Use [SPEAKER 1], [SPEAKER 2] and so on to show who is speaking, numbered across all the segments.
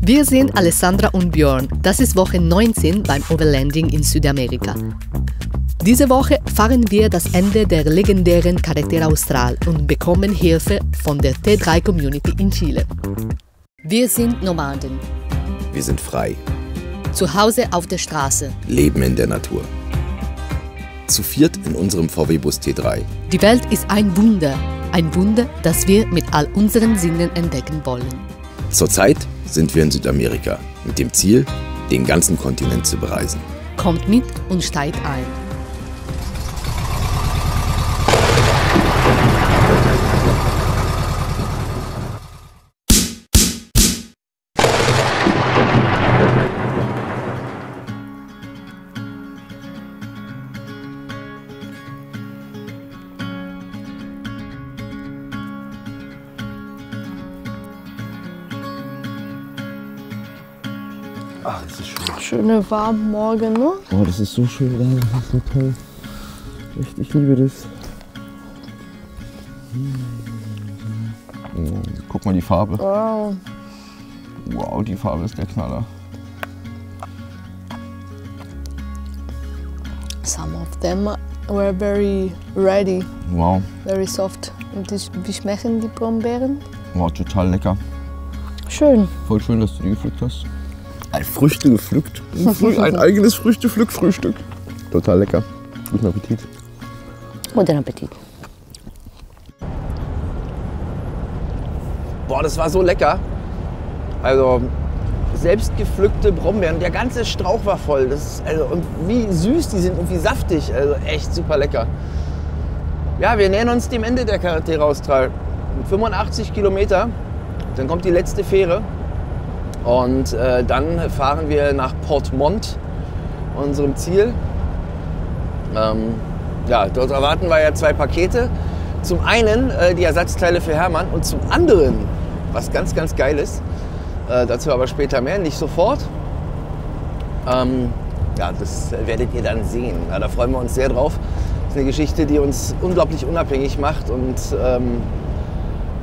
[SPEAKER 1] Wir sind Alessandra und Björn. Das ist Woche 19 beim Overlanding in Südamerika. Diese Woche fahren wir das Ende der legendären Carretera Austral und bekommen Hilfe von der T3-Community in Chile. Wir sind Nomaden.
[SPEAKER 2] Wir sind frei.
[SPEAKER 1] Zu Hause auf der Straße.
[SPEAKER 2] Leben in der Natur. Zu viert in unserem VW-Bus T3.
[SPEAKER 1] Die Welt ist ein Wunder. Ein Wunder, das wir mit all unseren Sinnen entdecken wollen.
[SPEAKER 2] Zurzeit sind wir in Südamerika mit dem Ziel, den ganzen Kontinent zu bereisen.
[SPEAKER 1] Kommt mit und steigt ein.
[SPEAKER 3] Ach, das ist schön.
[SPEAKER 4] Schöne warme Morgen, ne?
[SPEAKER 3] Oh, das ist so schön, das ist so toll. Echt, ich liebe das. Oh, guck mal die Farbe.
[SPEAKER 4] Wow.
[SPEAKER 3] Wow, die Farbe ist der Knaller.
[SPEAKER 4] Some of them were very ready,
[SPEAKER 3] Wow,
[SPEAKER 4] very soft. Und wie schmecken die Brombeeren?
[SPEAKER 3] wow, total lecker.
[SPEAKER 4] Schön.
[SPEAKER 3] Voll schön, dass du die gepflückt hast. Früchte gepflückt. Ein eigenes Früchtefrühstück. Total lecker. Guten Appetit.
[SPEAKER 4] Guten Appetit.
[SPEAKER 5] Boah, das war so lecker. Also selbst gepflückte Brombeeren, der ganze Strauch war voll. Das ist, also, und wie süß die sind und wie saftig. Also echt super lecker. Ja, wir nähern uns dem Ende der Carretera Austral. 85 Kilometer, dann kommt die letzte Fähre. Und dann fahren wir nach Port Montt, unserem Ziel. Ja, dort erwarten wir ja 2 Pakete. Zum einen die Ersatzteile für Hermann und zum anderen, was ganz, ganz geil ist, dazu aber später mehr, nicht sofort. Ja, das werdet ihr dann sehen. Ja, da freuen wir uns sehr drauf. Das ist eine Geschichte, die uns unglaublich unabhängig macht und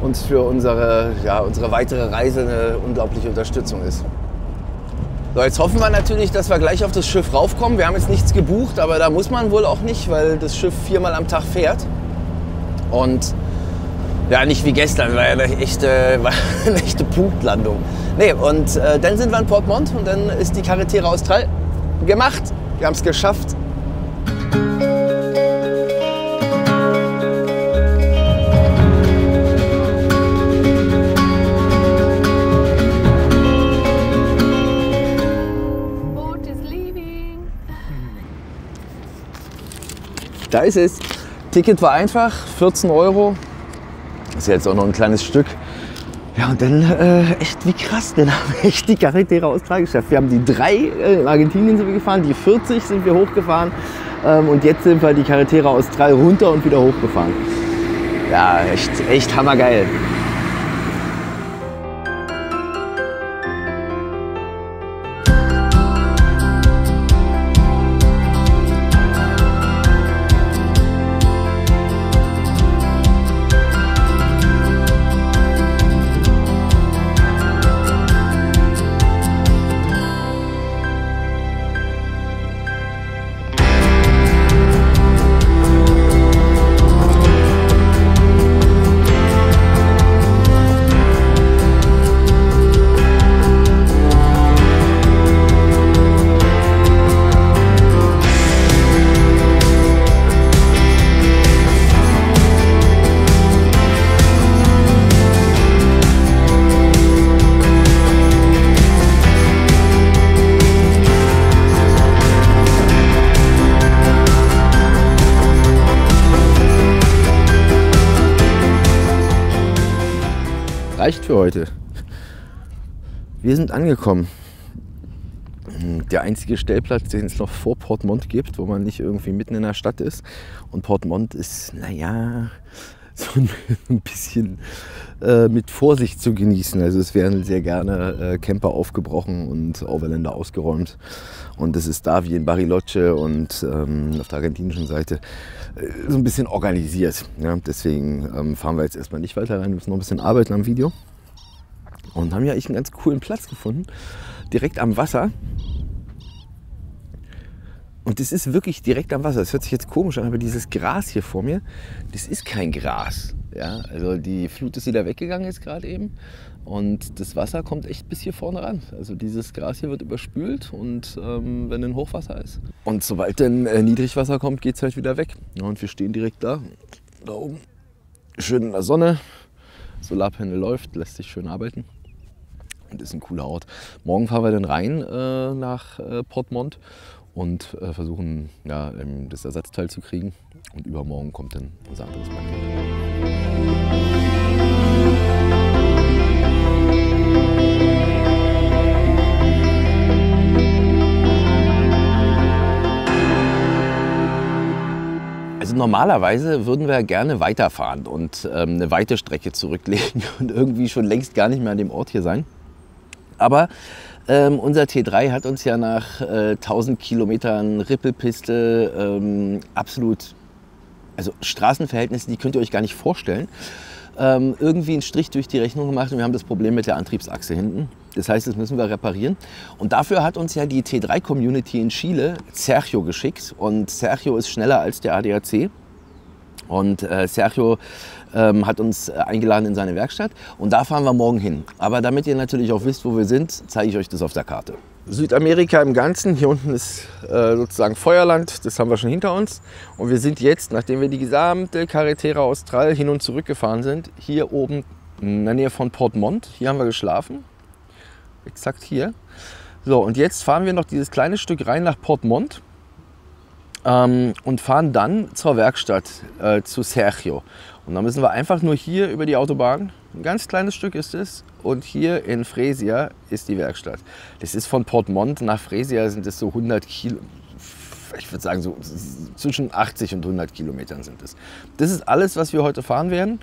[SPEAKER 5] uns für unsere weitere Reise eine unglaubliche Unterstützung ist. So, jetzt hoffen wir natürlich, dass wir gleich auf das Schiff raufkommen. Wir haben jetzt nichts gebucht, aber da muss man wohl auch nicht, weil das Schiff 4-mal am Tag fährt. Und ja, nicht wie gestern, war ja eine echte Punktlandung. Nee, und dann sind wir in Port Montt und dann ist die Carretera Austral gemacht. Wir haben es geschafft. Da ist es. Ticket war einfach, 14 €. Das ist jetzt auch noch ein kleines Stück. Ja, und dann echt wie krass, dann haben wir echt die Carretera Austral geschafft. Wir haben die 3 in Argentinien sind wir gefahren, die 40 sind wir hochgefahren und jetzt sind wir die Carretera Austral runter und wieder hochgefahren. Ja, echt hammergeil. Reicht für heute. Wir sind angekommen. Der einzige Stellplatz, den es noch vor Port Montt gibt, wo man nicht irgendwie mitten in der Stadt ist. Und Port Montt ist, naja, so ein bisschen mit Vorsicht zu genießen. Also es werden sehr gerne Camper aufgebrochen und Overländer ausgeräumt. Und es ist da wie in Bariloche und auf der argentinischen Seite so ein bisschen organisiert. Ja? Deswegen fahren wir jetzt erstmal nicht weiter rein. Wir müssen noch ein bisschen arbeiten am Video. Und haben hier eigentlich einen ganz coolen Platz gefunden, direkt am Wasser. Und das ist wirklich direkt am Wasser. Das hört sich jetzt komisch an, aber dieses Gras hier vor mir, das ist kein Gras. Ja, also die Flut ist wieder weggegangen jetzt gerade eben. Und das Wasser kommt echt bis hier vorne ran. Also dieses Gras hier wird überspült und wenn ein Hochwasser ist. Und sobald dann Niedrigwasser kommt, geht es halt wieder weg. Ja, und wir stehen direkt da oben, schön in der Sonne. Solarpanel läuft, lässt sich schön arbeiten. Und ist ein cooler Ort. Morgen fahren wir dann rein nach Portmont und versuchen, ja, das Ersatzteil zu kriegen. Und übermorgen kommt dann unser anderes Paket. Also normalerweise würden wir gerne weiterfahren und eine weite Strecke zurücklegen und irgendwie schon längst gar nicht mehr an dem Ort hier sein. Aber unser T3 hat uns ja nach 1000 Kilometern Rippelpiste absolut, also Straßenverhältnisse, die könnt ihr euch gar nicht vorstellen, irgendwie einen Strich durch die Rechnung gemacht und wir haben das Problem mit der Antriebsachse hinten. Das heißt, das müssen wir reparieren. Und dafür hat uns ja die T3-Community in Chile Sergio geschickt. Und Sergio ist schneller als der ADAC. Und Sergio hat uns eingeladen in seine Werkstatt. Und da fahren wir morgen hin. Aber damit ihr natürlich auch wisst, wo wir sind, zeige ich euch das auf der Karte. Südamerika im Ganzen. Hier unten ist sozusagen Feuerland. Das haben wir schon hinter uns. Und wir sind jetzt, nachdem wir die gesamte Carretera Austral hin und zurück gefahren sind, hier oben in der Nähe von Portmont. Hier haben wir geschlafen. Exakt hier. So, und jetzt fahren wir noch dieses kleine Stück rein nach Portmont und fahren dann zur Werkstatt, zu Sergio. Und dann müssen wir einfach nur hier über die Autobahn, ein ganz kleines Stück ist es, und hier in Fresia ist die Werkstatt. Das ist von Portmont nach Fresia, sind es so 100 Kilometer, ich würde sagen so zwischen 80 und 100 Kilometern sind es. Das ist alles, was wir heute fahren werden.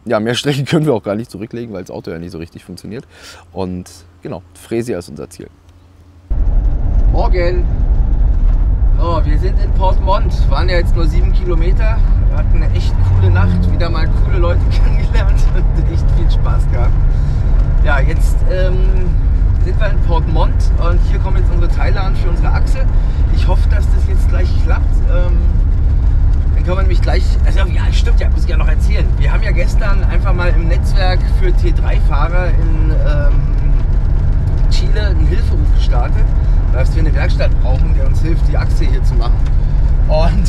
[SPEAKER 5] Ja, mehr Strecken können wir auch gar nicht zurücklegen, weil das Auto ja nicht so richtig funktioniert. Und genau, Fresia ist unser Ziel. Morgen! Oh, wir sind in Portmont, waren ja jetzt nur 7 Kilometer. Wir hatten eine echt coole Nacht, wieder mal coole Leute kennengelernt und echt viel Spaß gehabt. Ja, jetzt sind wir in Portmont und hier kommen jetzt unsere Teile an für unsere Achse. Ich hoffe, dass das jetzt gleich klappt. Dann kann man nämlich gleich, also ja, stimmt ja, muss ich ja noch erzählen. Wir haben ja gestern einfach mal im Netzwerk für T3-Fahrer in Chile einen Hilferuf gestartet, dass wir eine Werkstatt brauchen, der uns hilft, die Achse hier zu machen. Und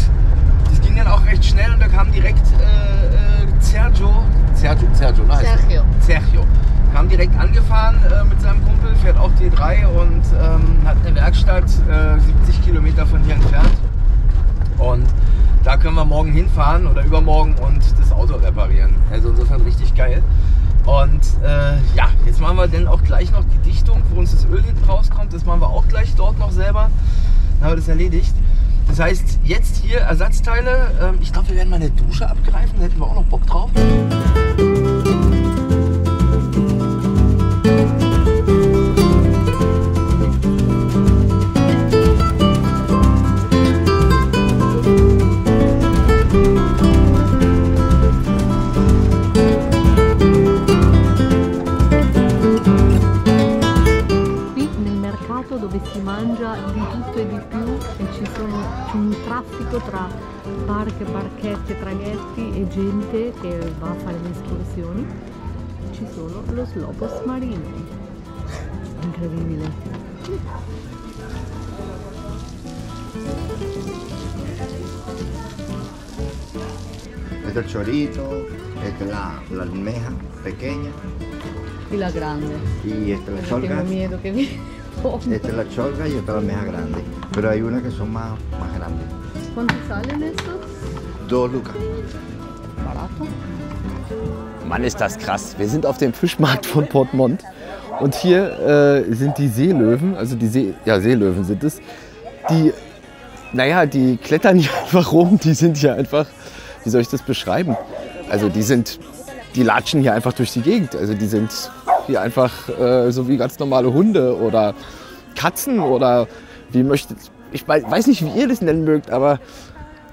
[SPEAKER 5] das ging dann auch recht schnell und da kam direkt Sergio, kam direkt angefahren mit seinem Kumpel, fährt auch T3 und hat eine Werkstatt 70 Kilometer von hier entfernt. Und da können wir morgen hinfahren oder übermorgen und das Auto reparieren. Also insofern richtig geil. Und ja, jetzt machen wir dann auch gleich noch die Dichtung, wo uns das Öl hinten rauskommt. Das machen wir auch gleich dort noch selber. Dann haben wir das erledigt. Das heißt, jetzt hier Ersatzteile. Ich glaube, wir werden mal eine Dusche abgreifen. Da hätten wir auch noch Bock drauf.
[SPEAKER 6] Dove si mangia di tutto e di più e c'è un traffico tra barche, barchette, traghetti e gente che va a fare le escursioni. Ci sono los lobos marinos. Incredibile.
[SPEAKER 7] Este es el chorito, esta es la almeja pequeña.
[SPEAKER 6] Y la grande.
[SPEAKER 7] Y esta es la cholga.
[SPEAKER 6] Tengo miedo que viene.
[SPEAKER 7] Esta es la cholga y esta es la almeja grande. Pero hay unas que son más grandes.
[SPEAKER 6] ¿Cuánto salen estos?
[SPEAKER 7] 2 lucas.
[SPEAKER 6] Barato.
[SPEAKER 5] Mann, ist das krass. Wir sind auf dem Fischmarkt von Portmont und hier sind die Seelöwen, also die Seelöwen sind es, die, naja, die klettern hier einfach rum, die sind hier einfach, wie soll ich das beschreiben? Also die latschen hier einfach durch die Gegend, also die sind hier einfach so wie ganz normale Hunde oder Katzen oder wie möchtet, ich weiß nicht, wie ihr das nennen mögt, aber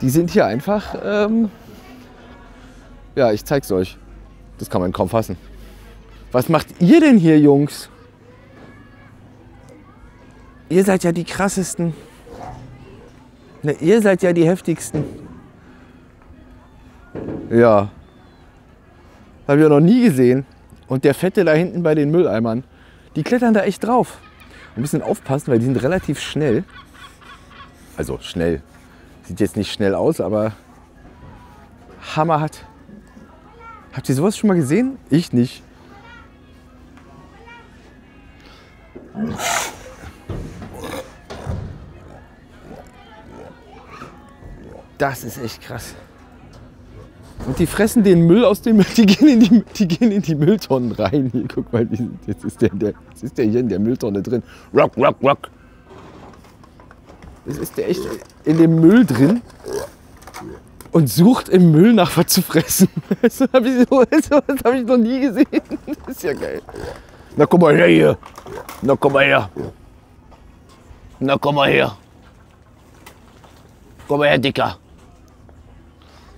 [SPEAKER 5] die sind hier einfach, ja, ich zeig's euch. Das kann man kaum fassen. Was macht ihr denn hier, Jungs? Ihr seid ja die krassesten. Ne, ihr seid ja die heftigsten. Ja. Habe ich ja noch nie gesehen. Und der Fette da hinten bei den Mülleimern. Die klettern da echt drauf. Ein bisschen aufpassen, weil die sind relativ schnell. Also schnell. Sieht jetzt nicht schnell aus, aber hammerhart. Habt ihr sowas schon mal gesehen? Ich nicht. Das ist echt krass. Und die fressen den Müll aus dem Müll, die gehen in die Mülltonnen rein. Hier, guck mal, jetzt ist der hier in der Mülltonne drin. Rock, rock, rock. Jetzt ist der echt in dem Müll drin und sucht im Müll nach was zu fressen. Das habe ich noch nie gesehen. Das ist ja geil. Na komm mal her hier. Na komm mal her. Na komm mal her. Komm mal her, Dicker.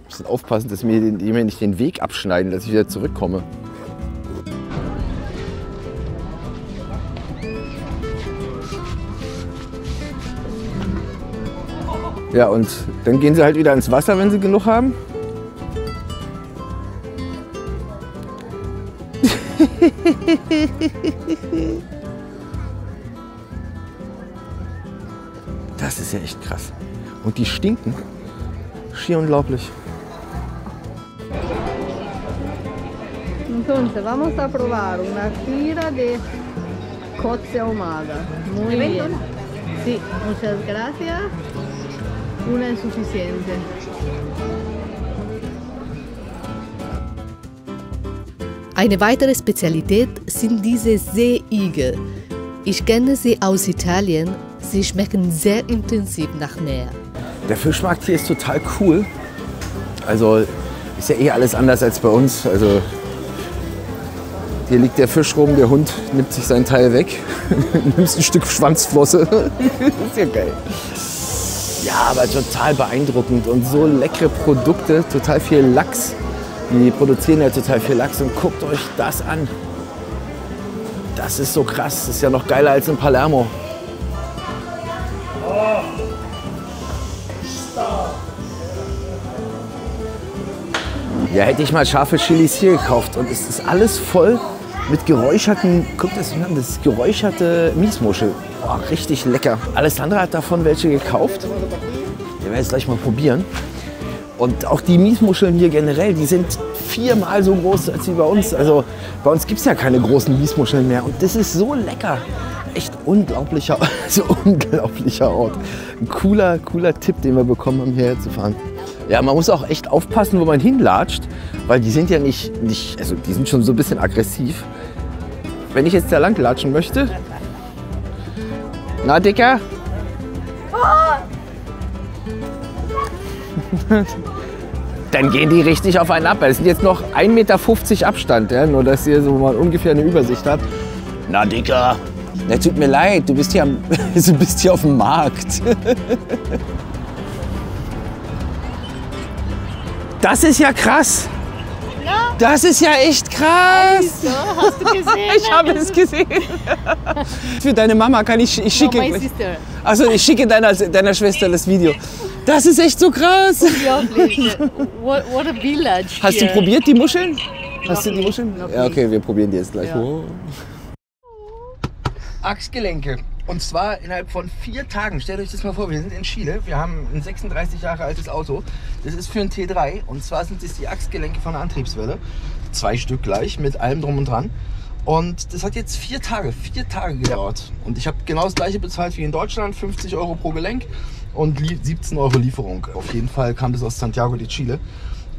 [SPEAKER 5] Ich muss aufpassen, dass mir nicht den Weg abschneiden, dass ich wieder zurückkomme. Ja, und dann gehen sie halt wieder ins Wasser, wenn sie genug haben. Das ist ja echt krass. Und die stinken. Schier unglaublich.
[SPEAKER 6] Entonces vamos a probar una tira de cozze ahumada. Muy bien. Sí, muchas gracias. Una es suficiente.
[SPEAKER 1] Eine weitere Spezialität sind diese Seeigel. Ich kenne sie aus Italien. Sie schmecken sehr intensiv nach Meer.
[SPEAKER 5] Der Fischmarkt hier ist total cool. Also ist ja eh alles anders als bei uns. Also hier liegt der Fisch rum, der Hund nimmt sich seinen Teil weg. Nimmst ein Stück Schwanzflosse. Ist ja geil. Ja, aber total beeindruckend und so leckere Produkte, total viel Lachs. Die produzieren ja total viel Lachs und guckt euch das an. Das ist so krass, das ist ja noch geiler als in Palermo. Ja, hätte ich mal scharfe Chilis hier gekauft und es ist alles voll mit geräucherten, guck das ist geräucherte Miesmuschel. Boah, richtig lecker. Alessandra hat davon welche gekauft. Die werden jetzt gleich mal probieren. Und auch die Miesmuscheln hier generell, die sind 4-mal so groß als wie bei uns. Also bei uns gibt es ja keine großen Miesmuscheln mehr. Und das ist so lecker. Echt unglaublicher, unglaublicher Ort. Ein cooler Tipp, den wir bekommen haben, hierher zu fahren. Ja, man muss auch echt aufpassen, wo man hinlatscht, weil die sind ja nicht, also die sind schon so ein bisschen aggressiv. Wenn ich jetzt da lang latschen möchte. Na, Dicker? Dann gehen die richtig auf einen ab. Es sind jetzt noch 1,50 Meter Abstand, ja? Nur dass ihr so mal ungefähr eine Übersicht habt. Na, Dicker? Na, tut mir leid, du bist hier auf dem Markt. Das ist ja krass. Ja. Das ist ja echt krass.
[SPEAKER 6] So, hast du gesehen?
[SPEAKER 5] Ich habe es gesehen. Für deine Mama kann ich schicke.
[SPEAKER 6] No, my sister.
[SPEAKER 5] Also ich schicke deiner Schwester das Video. Das ist echt so krass.
[SPEAKER 6] What a village.
[SPEAKER 5] Hast du probiert die Muscheln? Hast du die Muscheln?
[SPEAKER 6] Noch
[SPEAKER 5] Ja, okay, wir probieren die jetzt gleich.
[SPEAKER 6] Ja.
[SPEAKER 5] Oh. Achsgelenke. Und zwar innerhalb von 4 Tagen. Stellt euch das mal vor, wir sind in Chile. Wir haben ein 36 Jahre altes Auto. Das ist für ein T3. Und zwar sind es die Achsgelenke von der Antriebswelle. 2 Stück gleich mit allem drum und dran. Und das hat jetzt 4 Tage gedauert. Und ich habe genau das gleiche bezahlt wie in Deutschland. 50 Euro pro Gelenk und 17 Euro Lieferung. Auf jeden Fall kam das aus Santiago de Chile.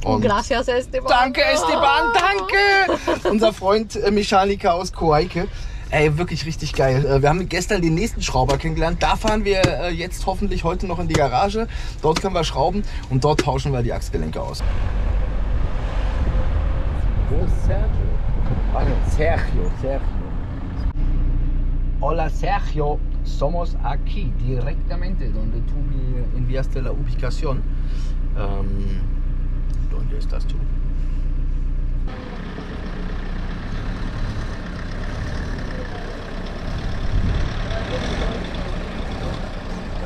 [SPEAKER 5] Und
[SPEAKER 6] Gracias, Esteban.
[SPEAKER 5] Danke, Esteban, danke! Unser Freund Mechaniker aus Coyhaique. Ey, wirklich richtig geil. Wir haben gestern den nächsten Schrauber kennengelernt. Da fahren wir jetzt hoffentlich heute noch in die Garage. Dort können wir schrauben und dort tauschen wir die Achsgelenke aus. Wo ist Sergio? Sergio. Hola Sergio, somos aquí directamente donde tú me enviaste la ubicación. ¿Dónde estás tú?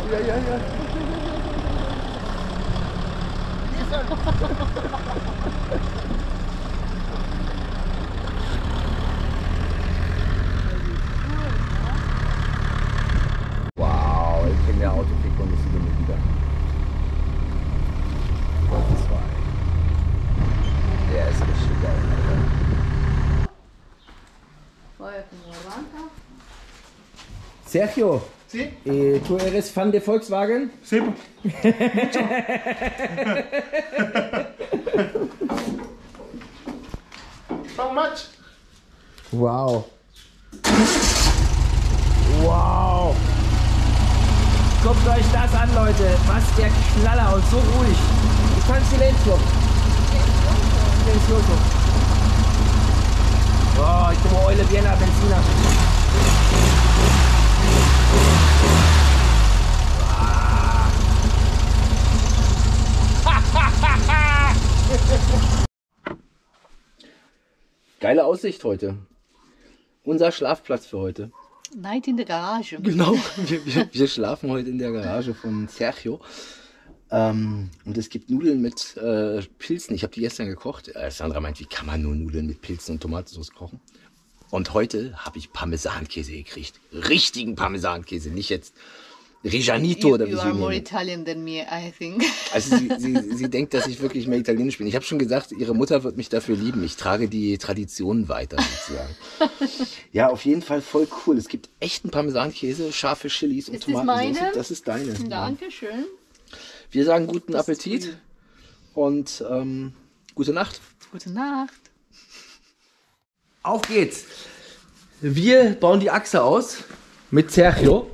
[SPEAKER 5] Wow, ich kenne der Autokick und das sieht mir wieder. Der ist richtig geil, Alter. Sergio,
[SPEAKER 8] Sí,
[SPEAKER 5] ¿tú eres fan de Volkswagen?
[SPEAKER 8] sí. Mucho. So much.
[SPEAKER 5] Wow. Wow. Guckt euch das an, Leute. Was der Knaller und so ruhig. Ich fand Silencio. Silencioso. Oh, ich como Eule bien a benzina. Geile Aussicht heute. Unser Schlafplatz für heute.
[SPEAKER 1] Night in der Garage.
[SPEAKER 5] Genau, wir schlafen heute in der Garage von Sergio. Und es gibt Nudeln mit Pilzen. Ich habe die gestern gekocht. Sandra meint, wie kann man nur Nudeln mit Pilzen und Tomatensauce kochen? Und heute habe ich Parmesankäse gekriegt. Richtigen Parmesankäse, nicht jetzt Reggianito oder wie
[SPEAKER 1] You
[SPEAKER 5] sie
[SPEAKER 1] are more
[SPEAKER 5] nennen.
[SPEAKER 1] Italian than me, I think.
[SPEAKER 5] Also sie denkt, dass ich wirklich mehr Italienisch bin. Ich habe schon gesagt, ihre Mutter wird mich dafür lieben. Ich trage die Tradition weiter sozusagen. Ja, auf jeden Fall voll cool. Es gibt echten Parmesankäse, scharfe Chilis und
[SPEAKER 1] Ist das
[SPEAKER 5] Tomatensauce.
[SPEAKER 1] meine?
[SPEAKER 5] Das ist deine. Ja.
[SPEAKER 1] Dankeschön.
[SPEAKER 5] Wir sagen guten Appetit und gute Nacht.
[SPEAKER 1] Gute Nacht.
[SPEAKER 5] Auf geht's! Wir bauen die Achse aus mit Sergio.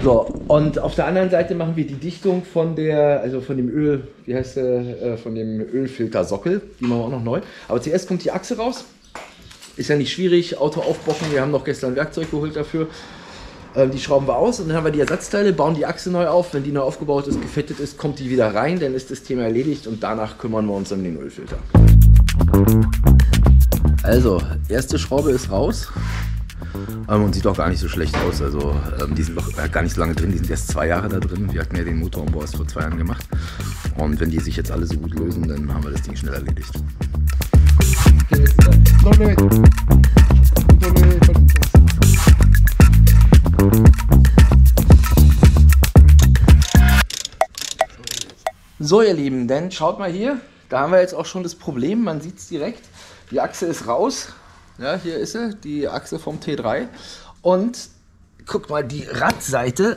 [SPEAKER 5] So, und auf der anderen Seite machen wir die Dichtung von dem Öl, wie heißt der, von dem Ölfiltersockel. Die machen wir auch noch neu. Aber zuerst kommt die Achse raus. Ist ja nicht schwierig, Auto aufbocken. Wir haben noch gestern Werkzeug geholt dafür. Die schrauben wir aus und dann haben wir die Ersatzteile, bauen die Achse neu auf. Wenn die neu aufgebaut ist, gefettet ist, kommt die wieder rein. Dann ist das Thema erledigt und danach kümmern wir uns um den Ölfilter. Also, erste Schraube ist raus. Und sieht auch gar nicht so schlecht aus. Also, die sind noch gar nicht so lange drin. Die sind erst 2 Jahre da drin. Wir hatten ja den Motorumbau erst vor 2 Jahren gemacht. Und wenn die sich jetzt alle so gut lösen, dann haben wir das Ding schnell erledigt. So, ihr Lieben, dann schaut mal hier. Da haben wir jetzt auch schon das Problem. Man sieht es direkt. Die Achse ist raus. Ja, hier ist sie, die Achse vom T3. Und guck mal, die Radseite,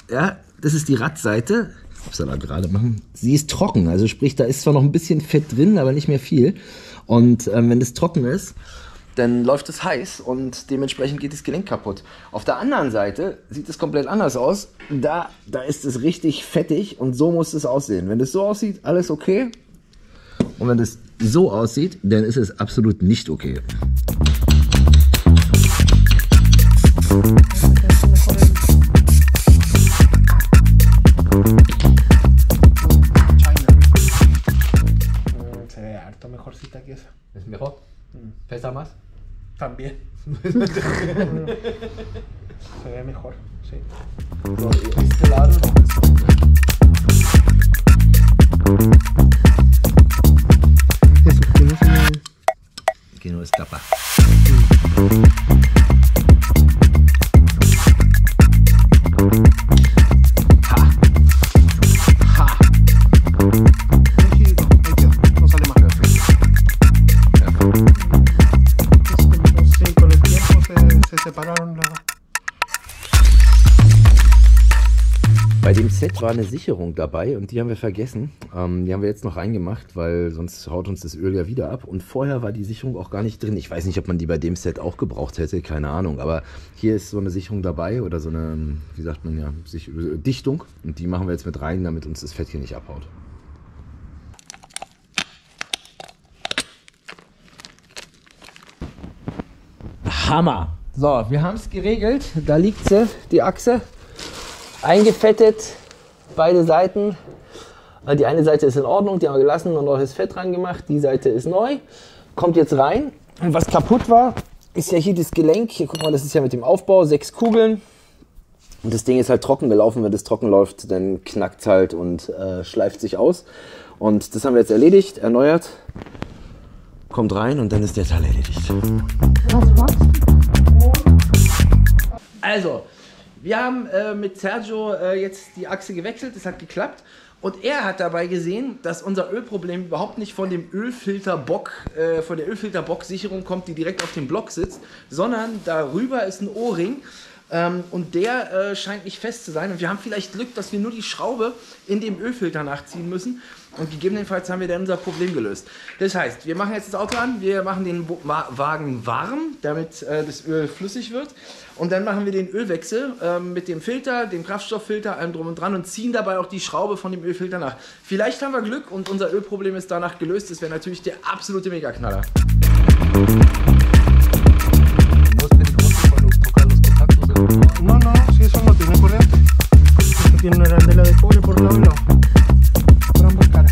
[SPEAKER 5] ja, das ist die Radseite. Ich muss da gerade machen. Sie ist trocken, also sprich, da ist zwar noch ein bisschen Fett drin, aber nicht mehr viel. Und wenn das trocken ist, dann läuft es heiß und dementsprechend geht das Gelenk kaputt. Auf der anderen Seite sieht es komplett anders aus. Da ist es richtig fettig und so muss es aussehen. Wenn das so aussieht, alles okay. Und wenn das so aussieht, dann ist es absolut nicht okay.
[SPEAKER 8] Se ve harto mejorcita que esa.
[SPEAKER 5] ¿Es mejor? ¿Pesa más?
[SPEAKER 8] También. Se ve mejor, sí.
[SPEAKER 5] So, este lado.
[SPEAKER 8] Eso, que no se me...
[SPEAKER 5] Que no escapa.
[SPEAKER 8] Rígido, ahí queda, no sale más. Sí, con el tiempo se separaron los...
[SPEAKER 2] Bei dem Set war eine Sicherung dabei und die haben wir vergessen. Die haben wir jetzt noch reingemacht, weil sonst haut uns das Öl ja wieder ab. Und vorher war die Sicherung auch gar nicht drin. Ich weiß nicht, ob man die bei dem Set auch gebraucht hätte, keine Ahnung. Aber hier ist so eine Sicherung dabei oder so eine, wie sagt man ja, Dichtung. Und die machen wir jetzt mit rein, damit uns das Fett hier nicht abhaut.
[SPEAKER 5] Hammer! So, wir haben es geregelt. Da liegt sie, die Achse. Eingefettet, beide Seiten. Die eine Seite ist in Ordnung, die haben wir gelassen und noch das Fett dran gemacht. Die Seite ist neu, kommt jetzt rein. Und was kaputt war, ist ja hier das Gelenk. Hier, guck mal, das ist ja mit dem Aufbau, 6 Kugeln. Und das Ding ist halt trocken gelaufen. Wenn das trocken läuft, dann knackt es halt und schleift sich aus. Und das haben wir jetzt erledigt, erneuert. Kommt rein und dann ist der Teil erledigt.
[SPEAKER 6] Was machst du?
[SPEAKER 5] Also, wir haben mit Sergio jetzt die Achse gewechselt, das hat geklappt. Und er hat dabei gesehen, dass unser Ölproblem überhaupt nicht von dem Ölfilterbock, von der Ölfilterbock-Sicherung kommt, die direkt auf dem Block sitzt, sondern darüber ist ein O-Ring. Und der scheint nicht fest zu sein. Und wir haben vielleicht Glück, dass wir nur die Schraube in dem Ölfilter nachziehen müssen. Und gegebenenfalls haben wir dann unser Problem gelöst. Das heißt, wir machen jetzt das Auto an, wir machen den Wagen warm, damit das Öl flüssig wird. Und dann machen wir den Ölwechsel mit dem Filter, dem Kraftstofffilter, allem drum und dran und ziehen dabei auch die Schraube von dem Ölfilter nach. Vielleicht haben wir Glück und unser Ölproblem ist danach gelöst. Das wäre natürlich der absolute Megaknaller.
[SPEAKER 8] No, no, si eso no tiene corriente. Esto tiene una arandela de cobre por lado y lado. Por ambas caras.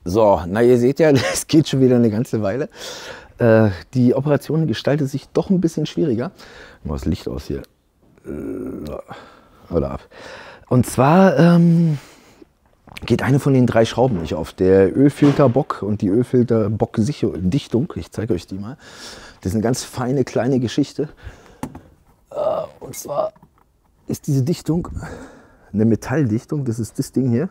[SPEAKER 5] So, na ihr seht ja, es geht schon wieder eine ganze Weile. Die Operation gestaltet sich doch ein bisschen schwieriger. Mal das Licht aus hier. Oder ab. Und zwar geht eine von den 3 Schrauben nicht auf. Der Ölfilterbock und die Ölfilterbock-Dichtung, ich zeige euch die mal. Das ist eine ganz feine kleine Geschichte. Und zwar ist diese Dichtung eine Metalldichtung, das ist das Ding hier.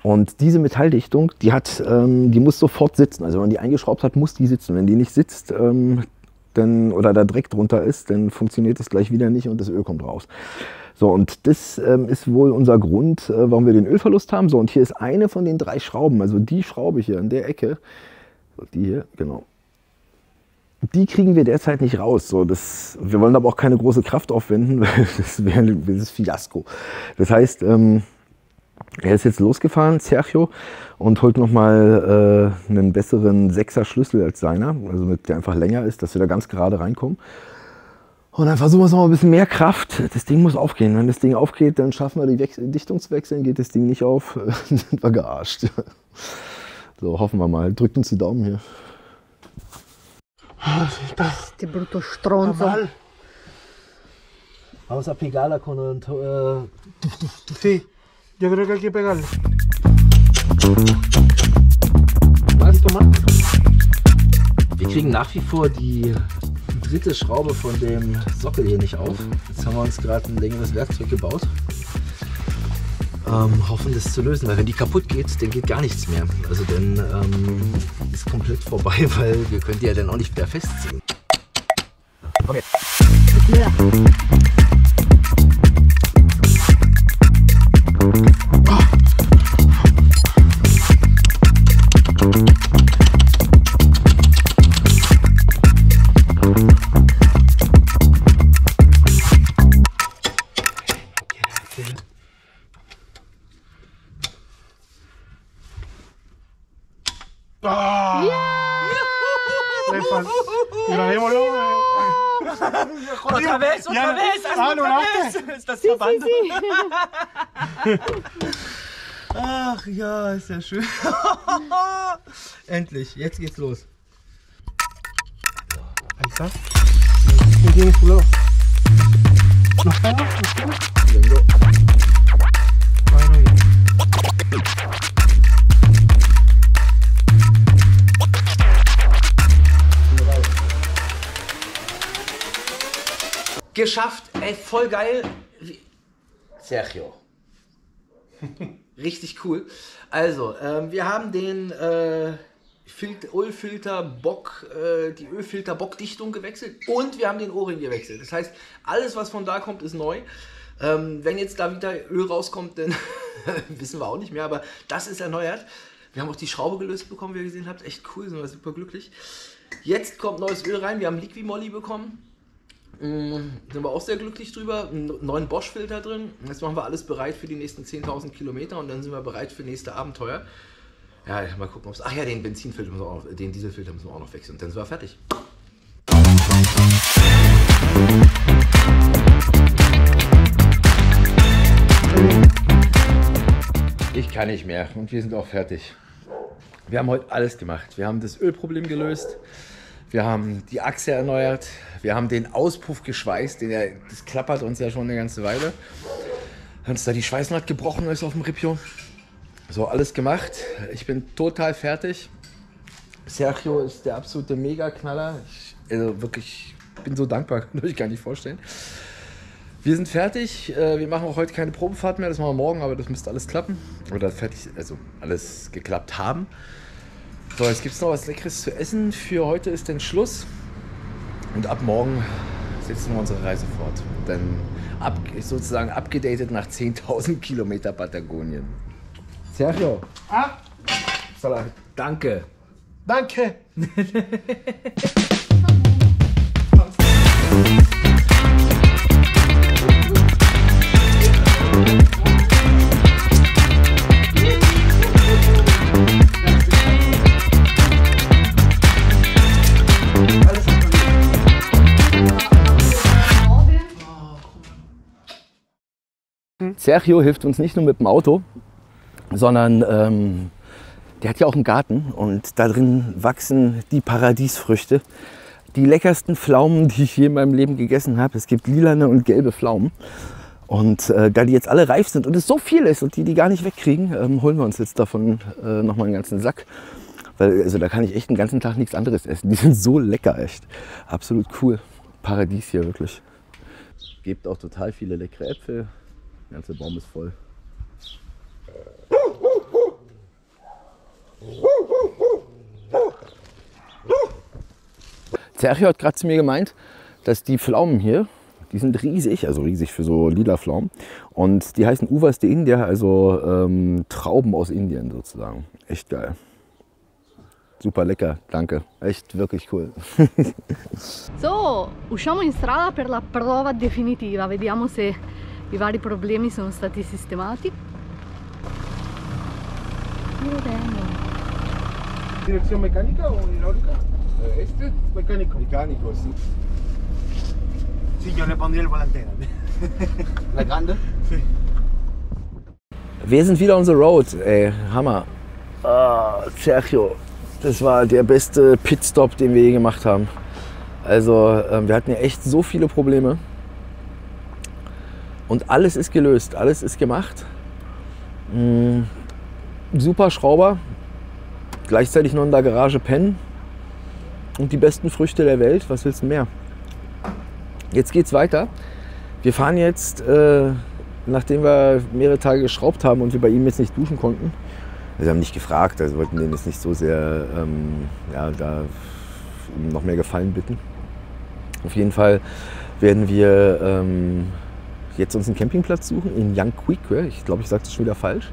[SPEAKER 5] Und diese Metalldichtung, die muss sofort sitzen. Also wenn man die eingeschraubt hat, muss die sitzen. Wenn die nicht sitzt oder da Dreck drunter ist, dann funktioniert das gleich wieder nicht und das Öl kommt raus. So, und das ist wohl unser Grund, warum wir den Ölverlust haben. So, und hier ist eine von den 3 Schrauben, also die Schraube hier an der Ecke, die hier, genau. Die kriegen wir derzeit nicht raus. So, wir wollen aber auch keine große Kraft aufwenden, weil das wäre ein Fiasko. Das heißt, er ist jetzt losgefahren, Sergio, und holt nochmal einen besseren 6er Schlüssel als seiner, also der einfach länger ist, dass wir da ganz gerade reinkommen. Und dann versuchen wir es noch ein bisschen mehr Kraft. Das Ding muss aufgehen. Wenn das Ding aufgeht, dann schaffen wir die Dichtung zu wechseln. Geht das Ding nicht auf, sind wir gearscht. So, hoffen wir mal. Drückt uns die Daumen hier.
[SPEAKER 6] Che brutto stronzo.
[SPEAKER 5] Vamos a pegarla con un...
[SPEAKER 8] Sí, yo creo que hay que pegarle.
[SPEAKER 5] Wir kriegen nach wie vor die 3. Schraube von dem Sockel hier nicht auf. Jetzt haben wir uns gerade ein längeres Werkzeug gebaut. Hoffen, das zu lösen, weil wenn die kaputt geht, dann geht gar nichts mehr. Also dann ist komplett vorbei, weil wir können die ja dann auch nicht wieder festziehen. Komm jetzt.
[SPEAKER 8] Otra vez, otra vez, ist das Verband?
[SPEAKER 5] Ach ja, ist ja schön. Endlich, jetzt geht's los.
[SPEAKER 8] Ahí está. No tiene cuidado. ¿No está? ¿No está? Bueno, bien.
[SPEAKER 5] Geschafft, ey, voll geil. Sergio. Richtig cool. Also, wir haben den Ölfilterbock, die Ölfilterbockdichtung gewechselt und wir haben den O-Ring gewechselt. Das heißt, alles, was von da kommt, ist neu. Wenn jetzt da wieder Öl rauskommt, dann wissen wir auch nicht mehr, aber das ist erneuert. Wir haben auch die Schraube gelöst bekommen, wie ihr gesehen habt. Echt cool, sind wir super glücklich. Jetzt kommt neues Öl rein. Wir haben Liquimolli bekommen.
[SPEAKER 2] Sind wir auch sehr glücklich drüber. Einen neuen Bosch-Filter drin. Jetzt machen wir alles bereit für die nächsten 10.000 Kilometer und dann sind wir bereit für nächste Abenteuer. Ja, mal gucken, ob es. Ach ja, den Benzinfilter müssen wir auch noch, den Dieselfilter müssen wir auch noch wechseln. Und dann sind wir fertig. Ich kann nicht mehr und wir sind auch fertig. Wir haben heute alles gemacht. Wir haben das Ölproblem gelöst. Wir haben die Achse erneuert. Wir haben den Auspuff geschweißt. Das klappert uns ja schon eine ganze Weile. Dann ist da die Schweißnaht gebrochen ist auf dem Ripio. So, alles gemacht. Ich bin total fertig. Sergio ist der absolute Mega-Knaller. Also wirklich, ich bin so dankbar, kann ich gar nicht vorstellen. Wir sind fertig. Wir machen auch heute keine Probefahrt mehr. Das machen wir morgen, aber das müsste alles klappen. Oder fertig, also alles geklappt haben. So, jetzt gibt es noch was Leckeres zu essen. Für heute ist dann Schluss. Und ab morgen setzen wir unsere Reise fort. Dann sozusagen abgedatet nach 10.000 Kilometer Patagonien. Sergio.
[SPEAKER 8] Ah?
[SPEAKER 2] Salah, danke.
[SPEAKER 8] Danke.
[SPEAKER 2] Sergio hilft uns nicht nur mit dem Auto, sondern der hat ja auch einen Garten und da drin wachsen die Paradiesfrüchte. Die leckersten Pflaumen, die ich je in meinem Leben gegessen habe. Es gibt lilane und gelbe Pflaumen. Und da die jetzt alle reif sind und es so viel ist und die gar nicht wegkriegen, holen wir uns jetzt davon nochmal einen ganzen Sack. Weil also da kann ich echt den ganzen Tag nichts anderes essen. Die sind so lecker, echt. Absolut cool. Paradies hier, wirklich. Es gibt auch total viele leckere Äpfel. Der ganze Baum ist voll. Sergio hat gerade zu mir gemeint, dass die Pflaumen hier, die sind riesig, also riesig für so lila Pflaumen. Und die heißen Uvas de India, also Trauben aus Indien sozusagen. Echt geil. Super lecker, danke. Echt wirklich cool.
[SPEAKER 6] So, usciamo in strada per la prova definitiva. Vediamo se i vari problemi sono stati sistemati.
[SPEAKER 8] ¿Dirección mecánica o hidráulica? Este, mecánico.
[SPEAKER 3] Mecánico, sí.
[SPEAKER 8] Sí, yo le pondría el volante grande.
[SPEAKER 3] La grande?
[SPEAKER 8] Sí.
[SPEAKER 2] Wir sind wieder on the road, ey, Hammer. Sergio, das war der beste Pitstop, den wir je gemacht haben. Also wir hatten ja echt so viele Probleme. Und alles ist gelöst, alles ist gemacht. Super Schrauber, gleichzeitig noch in der Garage pennen und die besten Früchte der Welt. Was willst du mehr? Jetzt geht's weiter. Wir fahren jetzt, nachdem wir mehrere Tage geschraubt haben und wir bei ihm jetzt nicht duschen konnten. Wir haben nicht gefragt, also wollten den jetzt nicht so sehr ja, da noch mehr Gefallen bitten. Auf jeden Fall werden wir jetzt uns einen Campingplatz suchen in Llanquihue. Ich glaube, ich sage das schon wieder falsch.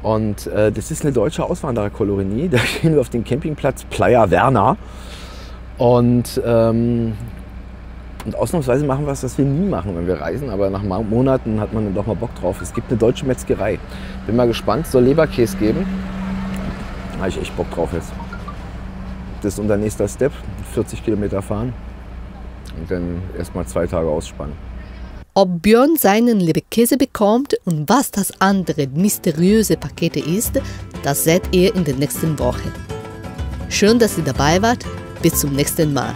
[SPEAKER 2] Und das ist eine deutsche Auswandererkolonie. Da gehen wir auf den Campingplatz Playa Verna. Und ausnahmsweise machen wir was wir nie machen, wenn wir reisen. Aber nach Monaten hat man dann doch mal Bock drauf. Es gibt eine deutsche Metzgerei. Bin mal gespannt, soll Leberkäse geben. Da habe ich echt Bock drauf jetzt. Das ist unser nächster Step. 40 Kilometer fahren. Und dann erstmal 2 Tage ausspannen.
[SPEAKER 1] Ob Björn seinen Leberkäse bekommt und was das andere mysteriöse Paket ist, das seht ihr in der nächsten Woche. Schön, dass ihr dabei wart. Bis zum nächsten Mal.